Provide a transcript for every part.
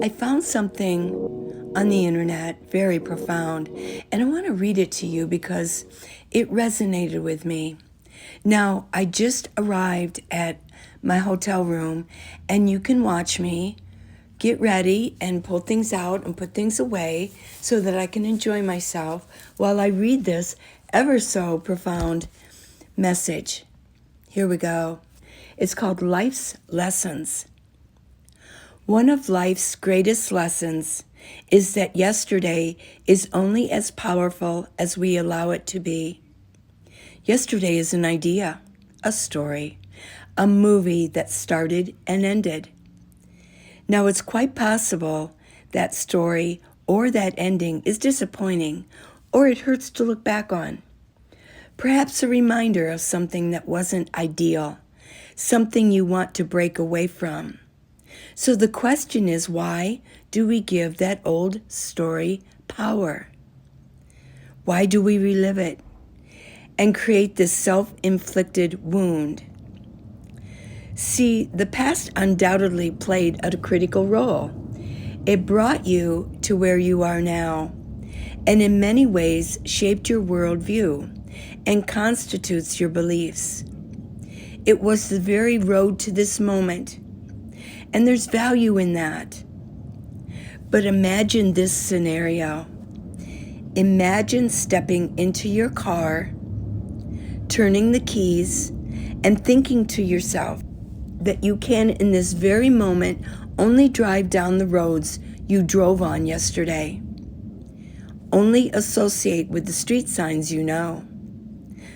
I found something on the internet very profound, and I want to read it to you because it resonated with me. Now, I just arrived at my hotel room, and you can watch me get ready and pull things out and put things away so that I can enjoy myself while I read this ever so profound message. Here we go. It's called Life's Lessons. One of life's greatest lessons is that yesterday is only as powerful as we allow it to be. Yesterday is an idea, a story, a movie that started and ended. Now, it's quite possible that story or that ending is disappointing, or it hurts to look back on. Perhaps a reminder of something that wasn't ideal, something you want to break away from. So the question is, why do we give that old story power? Why do we relive it and create this self-inflicted wound? See, the past undoubtedly played a critical role. It brought you to where you are now, and in many ways shaped your worldview and constitutes your beliefs. It was the very road to this moment, and there's value in that. But imagine this scenario. Imagine stepping into your car, turning the keys, and thinking to yourself that you can, in this very moment, only drive down the roads you drove on yesterday. Only associate with the street signs you know,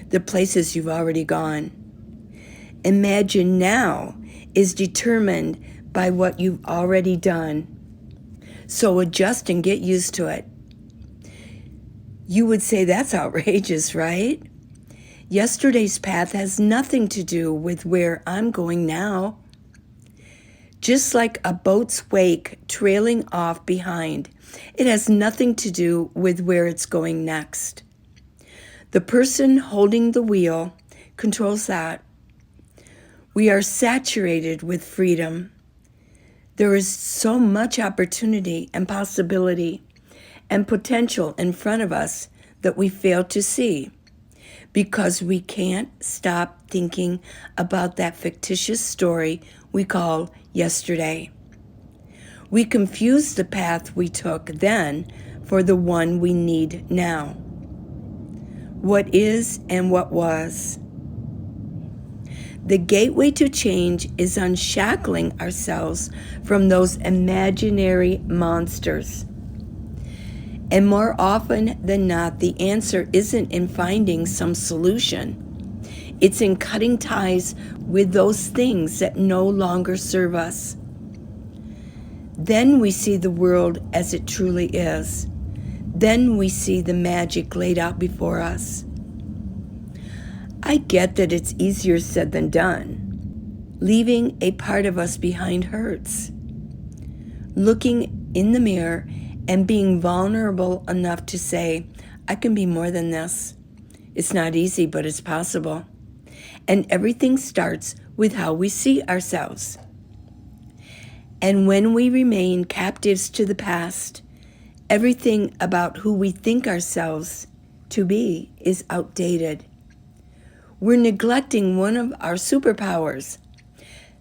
the places you've already gone. Imagine now is determined by what you've already done. So adjust and get used to it. You would say that's outrageous, right? Yesterday's path has nothing to do with where I'm going now. Just like a boat's wake trailing off behind, it has nothing to do with where it's going next. The person holding the wheel controls that. We are saturated with freedom. There is so much opportunity and possibility and potential in front of us that we fail to see because we can't stop thinking about that fictitious story we call yesterday. We confuse the path we took then for the one we need now. What is and what was. The gateway to change is unshackling ourselves from those imaginary monsters. And more often than not, the answer isn't in finding some solution. It's in cutting ties with those things that no longer serve us. Then we see the world as it truly is. Then we see the magic laid out before us. I get that it's easier said than done. Leaving a part of us behind hurts. Looking in the mirror and being vulnerable enough to say, I can be more than this. It's not easy, but it's possible. And everything starts with how we see ourselves. And when we remain captives to the past, everything about who we think ourselves to be is outdated. We're neglecting one of our superpowers,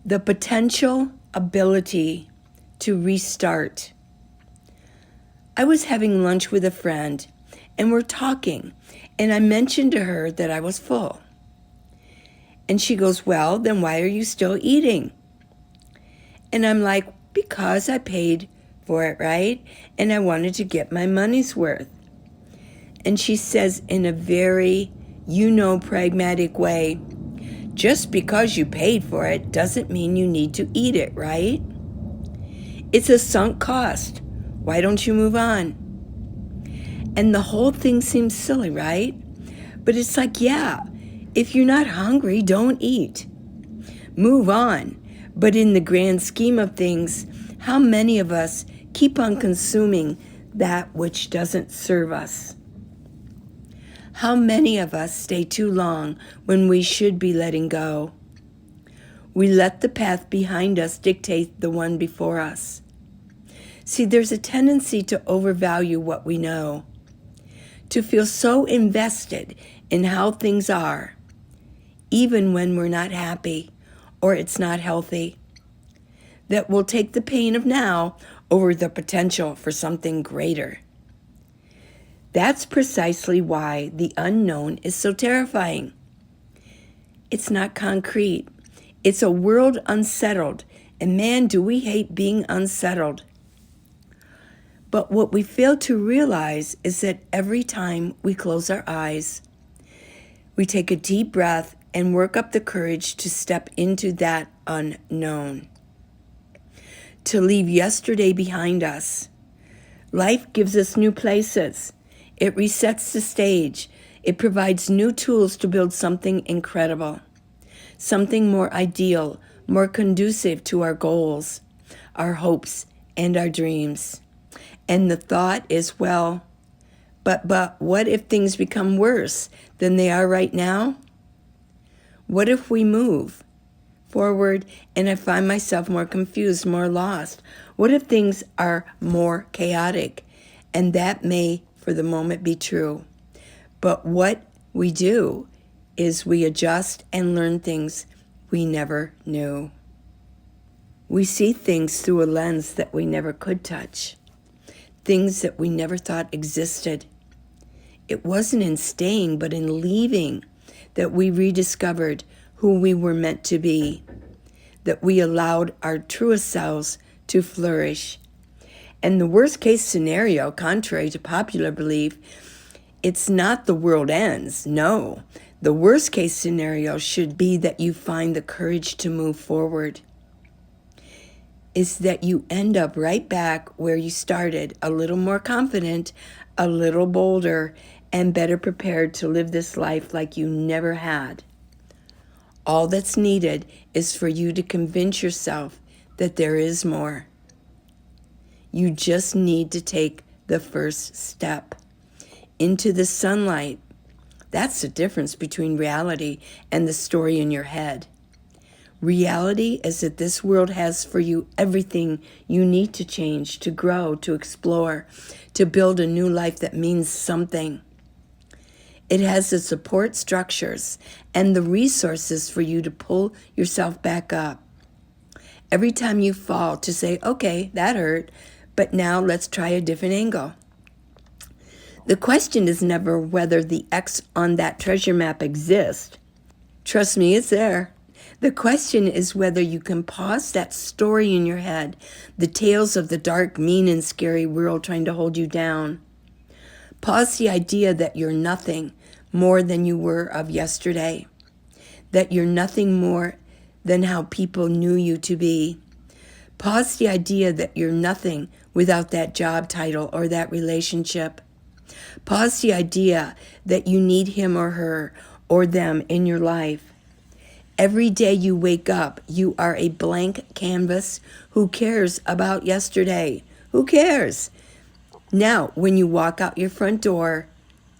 the potential ability to restart. I was having lunch with a friend, and we're talking, and I mentioned to her that I was full. And she goes, well, then why are you still eating? And I'm like, because I paid for it, right? And I wanted to get my money's worth. And she says in a very pragmatic way, just because you paid for it doesn't mean you need to eat it, right? It's a sunk cost. Why don't you move on? And the whole thing seems silly, right? But it's like, yeah, if you're not hungry, don't eat. Move on. But in the grand scheme of things, how many of us keep on consuming that which doesn't serve us? How many of us stay too long when we should be letting go? We let the path behind us dictate the one before us. See, there's a tendency to overvalue what we know, to feel so invested in how things are, even when we're not happy or it's not healthy, that we'll take the pain of now over the potential for something greater. That's precisely why the unknown is so terrifying. It's not concrete. It's a world unsettled, and man, do we hate being unsettled. But what we fail to realize is that every time we close our eyes, we take a deep breath and work up the courage to step into that unknown, to leave yesterday behind us. Life gives us new places. It resets the stage. It provides new tools to build something incredible, something more ideal, more conducive to our goals, our hopes, and our dreams. And the thought is, well, but what if things become worse than they are right now? What if we move forward and I find myself more confused, more lost? What if things are more chaotic? And that may, for the moment, be true. But what we do is we adjust and learn things we never knew. We see things through a lens that we never could touch, things that we never thought existed. It wasn't in staying, but in leaving, that we rediscovered who we were meant to be, that we allowed our truest selves to flourish. And the worst case scenario, contrary to popular belief, it's not the world ends. No, the worst case scenario should be that you find the courage to move forward. Is that you end up right back where you started, a little more confident, a little bolder, and better prepared to live this life like you never had. All that's needed is for you to convince yourself that there is more. You just need to take the first step into the sunlight. That's the difference between reality and the story in your head. Reality is that this world has for you everything you need to change, to grow, to explore, to build a new life that means something. It has the support structures and the resources for you to pull yourself back up. Every time you fall, to say, okay, that hurt, but now let's try a different angle. The question is never whether the X on that treasure map exists. Trust me, it's there. The question is whether you can pause that story in your head, the tales of the dark, mean, and scary world trying to hold you down. Pause the idea that you're nothing more than you were of yesterday, that you're nothing more than how people knew you to be. Pause the idea that you're nothing without that job title or that relationship. Pause the idea that you need him or her or them in your life. Every day you wake up, you are a blank canvas. Who cares about yesterday? Who cares? Now, when you walk out your front door,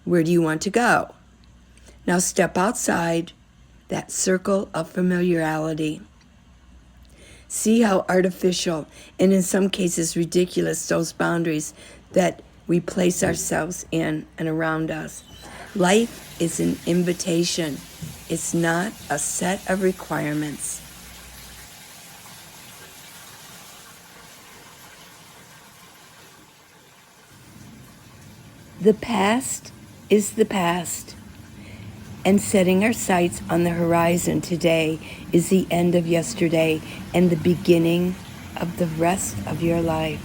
where do you want to go? Now step outside that circle of familiarity. See how artificial and in some cases ridiculous those boundaries that we place ourselves in and around us. Life is an invitation. It's not a set of requirements. The past is the past, and setting our sights on the horizon today is the end of yesterday and the beginning of the rest of your life.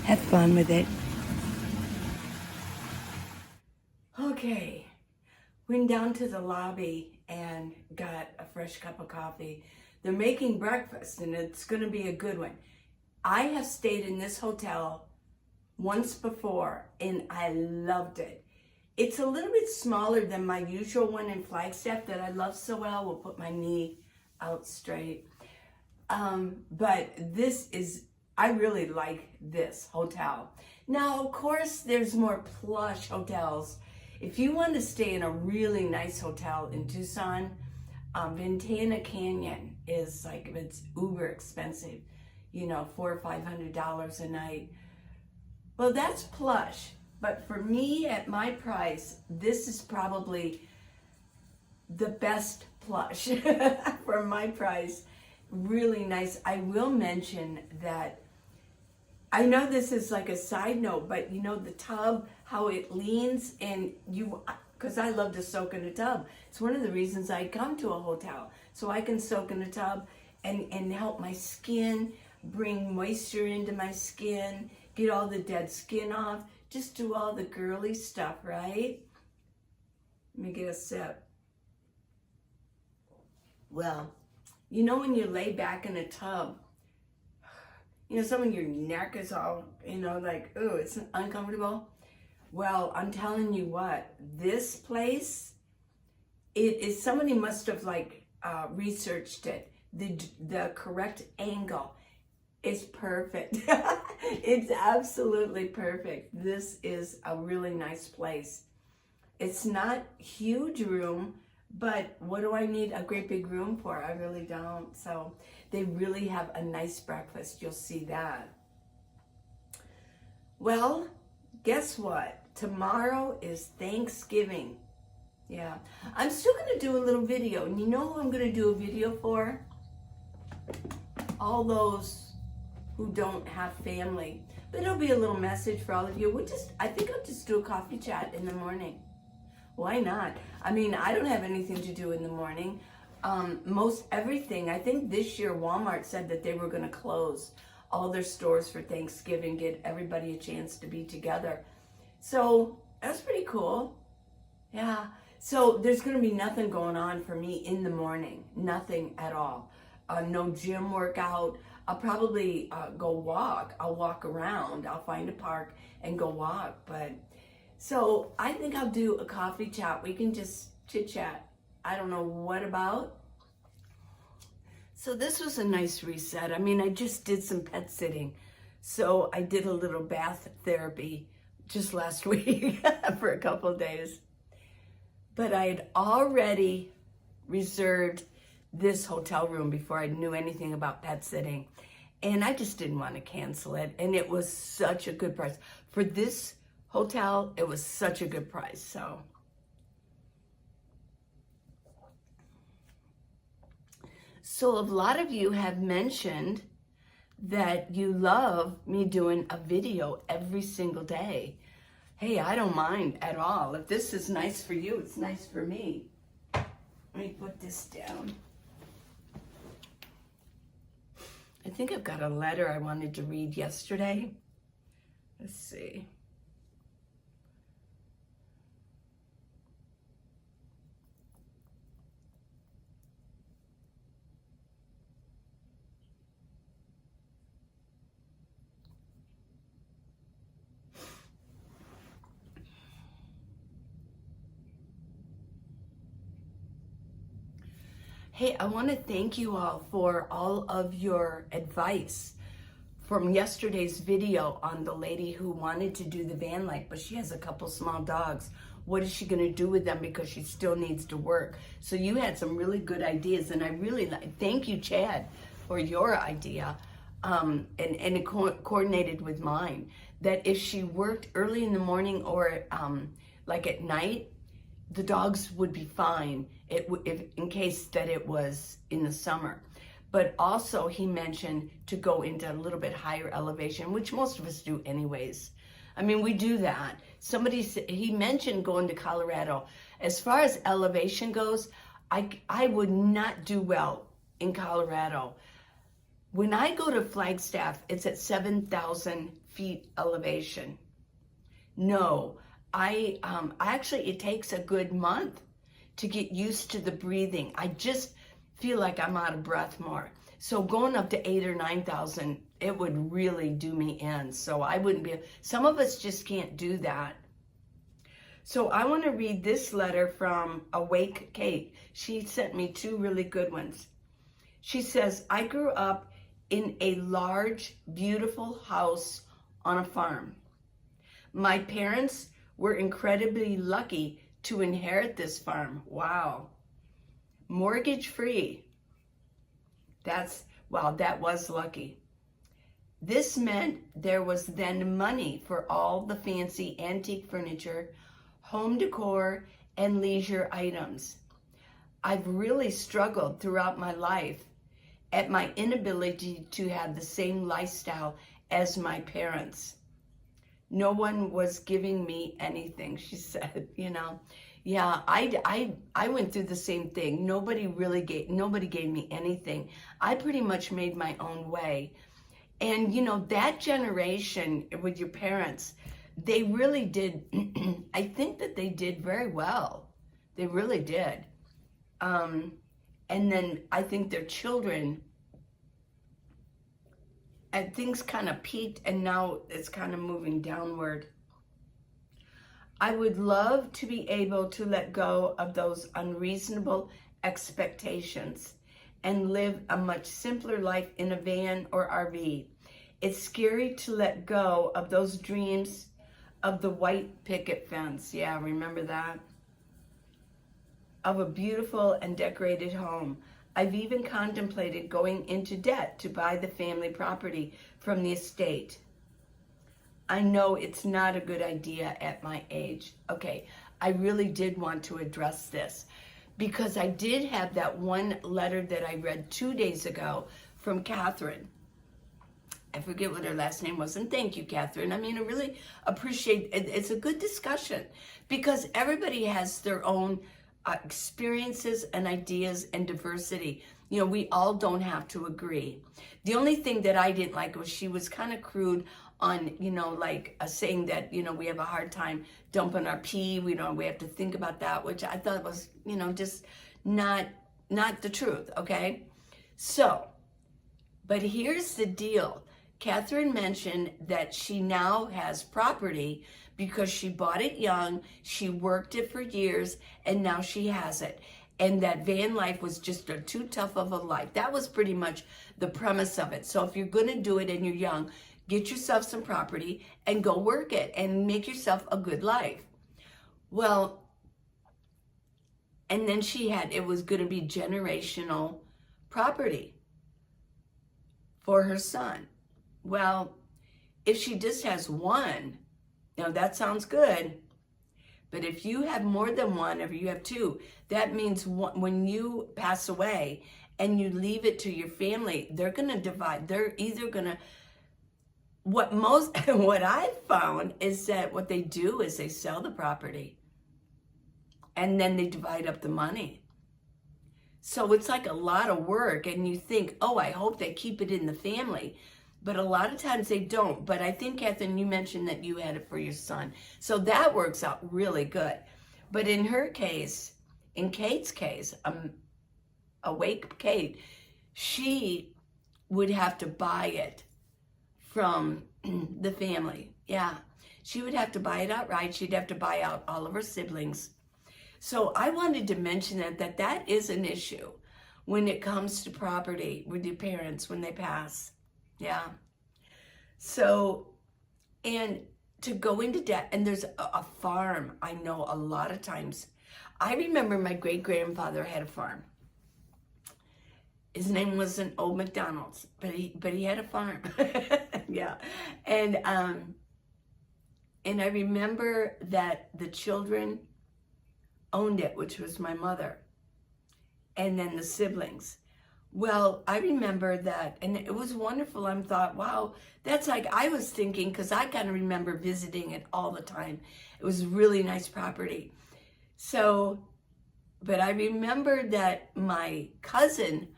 Have fun with it. Okay, went down to the lobby and got a fresh cup of coffee. They're making breakfast and it's going to be a good one. I have stayed in this hotel once before and I loved it. It's a little bit smaller than my usual one in Flagstaff that I love so well. We'll put my knee out straight. But this is, I really like this hotel. Now, of course, there's more plush hotels. If you want to stay in a really nice hotel in Tucson, Ventana Canyon is like, it's uber expensive. you know, $400 or $500 a night. Well, that's plush. But for me, at my price, this is probably the best plush for my price. Really nice. I will mention that I know this is like a side note, but you know the tub, how it leans, and because I love to soak in a tub. It's one of the reasons I come to a hotel, so I can soak in a tub and help my skin, bring moisture into my skin, get all the dead skin off, just do all the girly stuff, right? Let me get a sip. Well, you know when you lay back in a tub, you know, some of your neck is all, you know, like, oh, it's uncomfortable. Well, I'm telling you what, this place, it is, somebody must have like researched it. The correct angle is perfect. It's absolutely perfect. This is a really nice place. It's not huge room, but what do I need a great big room for? I really don't. So they really have a nice breakfast. You'll see that. Well, guess what? Tomorrow is Thanksgiving. Yeah. I'm still going to do a little video. And you know who I'm going to do a video for? All those who don't have family. But it'll be a little message for all of you. I think I'll just do a coffee chat in the morning. Why not? I mean, I don't have anything to do in the morning. Most everything, I think this year Walmart said that they were going to close all their stores for Thanksgiving, get everybody a chance to be together. So that's pretty cool. Yeah. So there's going to be nothing going on for me in the morning. Nothing at all. No gym workout. I'll probably go walk. I'll walk around. I'll find a park and go walk. But so I think I'll do a coffee chat. We can just chit chat. I don't know what about. So this was a nice reset. I mean, I just did some pet sitting. So I did a little bath therapy just last week for a couple of days. But I had already reserved this hotel room before I knew anything about pet sitting. And I just didn't want to cancel it. And it was such a good price. For this hotel, it was such a good price. So a lot of you have mentioned that you love me doing a video every single day. Hey, I don't mind at all. If this is nice for you, it's nice for me. Let me put this down. I think I've got a letter I wanted to read yesterday. Let's see. Hey, I want to thank you all for all of your advice from yesterday's video on the lady who wanted to do the van life, but she has a couple small dogs. What is she going to do with them because she still needs to work? So you had some really good ideas, and I really thank you, Chad, for your idea, and it coordinated with mine, that if she worked early in the morning or like at night, the dogs would be fine if in case that it was in the summer. But also he mentioned to go into a little bit higher elevation, which most of us do anyways. I mean, we do that. He mentioned going to Colorado. As far as elevation goes, I would not do well in Colorado. When I go to Flagstaff, it's at 7,000 feet elevation. No, actually, it takes a good month to get used to the breathing. I just feel like I'm out of breath more. So going up to 8,000 or 9,000, it would really do me in. So I wouldn't be, some of us just can't do that. So I want to read this letter from Awake Kate. She sent me two really good ones. She says, I grew up in a large, beautiful house on a farm. My parents were incredibly lucky to inherit this farm. Wow. Mortgage free. Wow, that was lucky. This meant there was then money for all the fancy antique furniture, home decor, and leisure items. I've really struggled throughout my life at my inability to have the same lifestyle as my parents. No one was giving me anything, she said, you know. Yeah, I went through the same thing. Nobody gave me anything. I pretty much made my own way. And you know, that generation with your parents, they really did, I think that they did very well. They really did. And then I think their children, and things kind of peaked and now it's kind of moving downward. I would love to be able to let go of those unreasonable expectations and live a much simpler life in a van or RV. It's scary to let go of those dreams of the white picket fence. Yeah, remember that? Of a beautiful and decorated home. I've even contemplated going into debt to buy the family property from the estate. I know it's not a good idea at my age. Okay, I really did want to address this because I did have that one letter that I read 2 days ago from Catherine. I forget what her last name was, and thank you, Catherine. I mean, I really appreciate it. It's a good discussion because everybody has their own experiences and ideas and diversity. You know, we all don't have to agree. The only thing that I didn't like was she was kind of crude on, you know, like saying that, you know, we have a hard time dumping our pee. We have to think about that, which I thought was, you know, just not the truth, okay? So, but here's the deal. Catherine mentioned that she now has property because she bought it young, she worked it for years, and now she has it. And that van life was just too tough of a life. That was pretty much the premise of it. So if you're gonna do it and you're young, get yourself some property and go work it and make yourself a good life. Well, and then it was gonna be generational property for her son. Well, if she just has one, now that sounds good, but if you have more than one, or you have two, that means when you pass away and you leave it to your family, they're gonna divide. They're either gonna, what I've found is that what they do is they sell the property and then they divide up the money. So it's like a lot of work, and you think, oh, I hope they keep it in the family. But a lot of times they don't. But I think, Catherine, you mentioned that you had it for your son. So that works out really good. But in her case, in Kate's case, awake Kate, she would have to buy it from the family. Yeah, she would have to buy it outright. She'd have to buy out all of her siblings. So I wanted to mention that is an issue when it comes to property with your parents when they pass. Yeah. So, and to go into debt, and there's a farm, I know a lot of times. I remember my great-grandfather had a farm. His name wasn't Old McDonald's, but he had a farm. Yeah. And I remember that the children owned it, which was my mother, and then the siblings. Well, I remember that, and it was wonderful. I thought, wow, that's like, I was thinking, because I kind of remember visiting it all the time. It was really nice property. So, but I remember that my cousin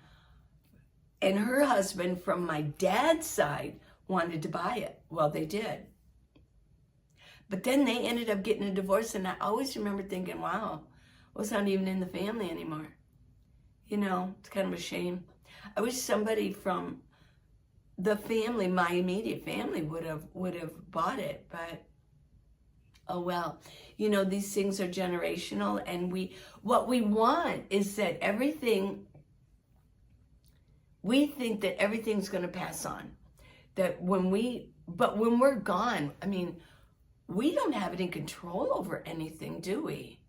and her husband from my dad's side wanted to buy it. Well, they did. But then they ended up getting a divorce, and I always remember thinking, wow, well, it's not even in the family anymore. You know, it's kind of a shame. I wish somebody from the family, my immediate family, would have bought it, but oh well. You know, these things are generational, and what we want is that we think that everything's going to pass on. But when we're gone, I mean, we don't have any control over anything, do we?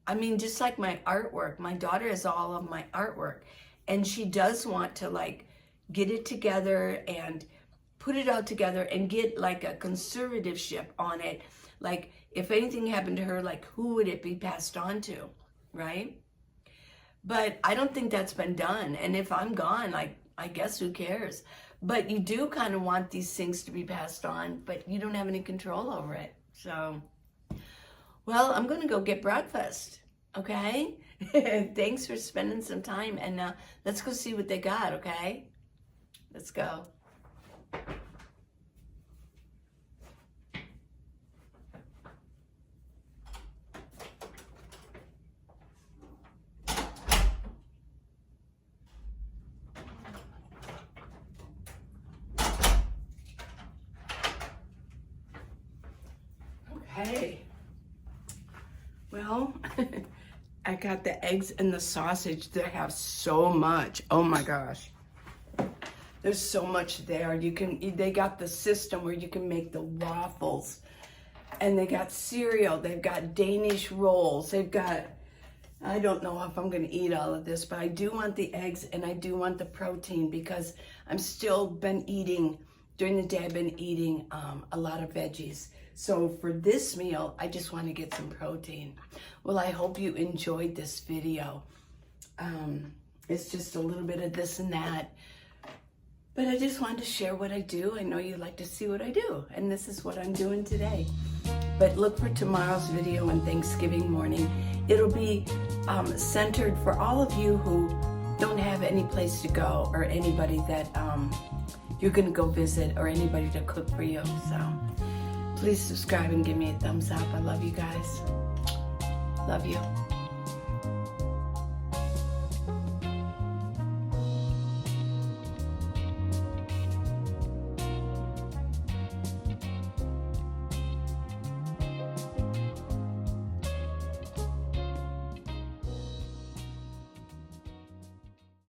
I mean, just like my artwork, my daughter has all of my artwork, and she does want to, like, get it together and put it all together and get like a conservatorship on it. Like if anything happened to her, like who would it be passed on to, right? But I don't think that's been done. And if I'm gone, like, I guess who cares? But you do kind of want these things to be passed on, but you don't have any control over it. So, well, I'm going to go get breakfast, okay? Thanks for spending some time. And let's go see what they got, okay? Let's go. Okay. Well, I got the eggs and the sausage. They have so much. Oh my gosh. There's so much there. They got the system where you can make the waffles. And they got cereal. They've got Danish rolls. They've got, I don't know if I'm going to eat all of this, but I do want the eggs and I do want the protein because during the day I've been eating a lot of veggies. So for this meal, I just want to get some protein. Well, I hope you enjoyed this video. It's just a little bit of this and that. But I just wanted to share what I do. I know you like to see what I do, and this is what I'm doing today. But look for tomorrow's video on Thanksgiving morning. It'll be centered for all of you who don't have any place to go or anybody that you're gonna go visit or anybody to cook for you. So please subscribe and give me a thumbs up. I love you guys. Love you.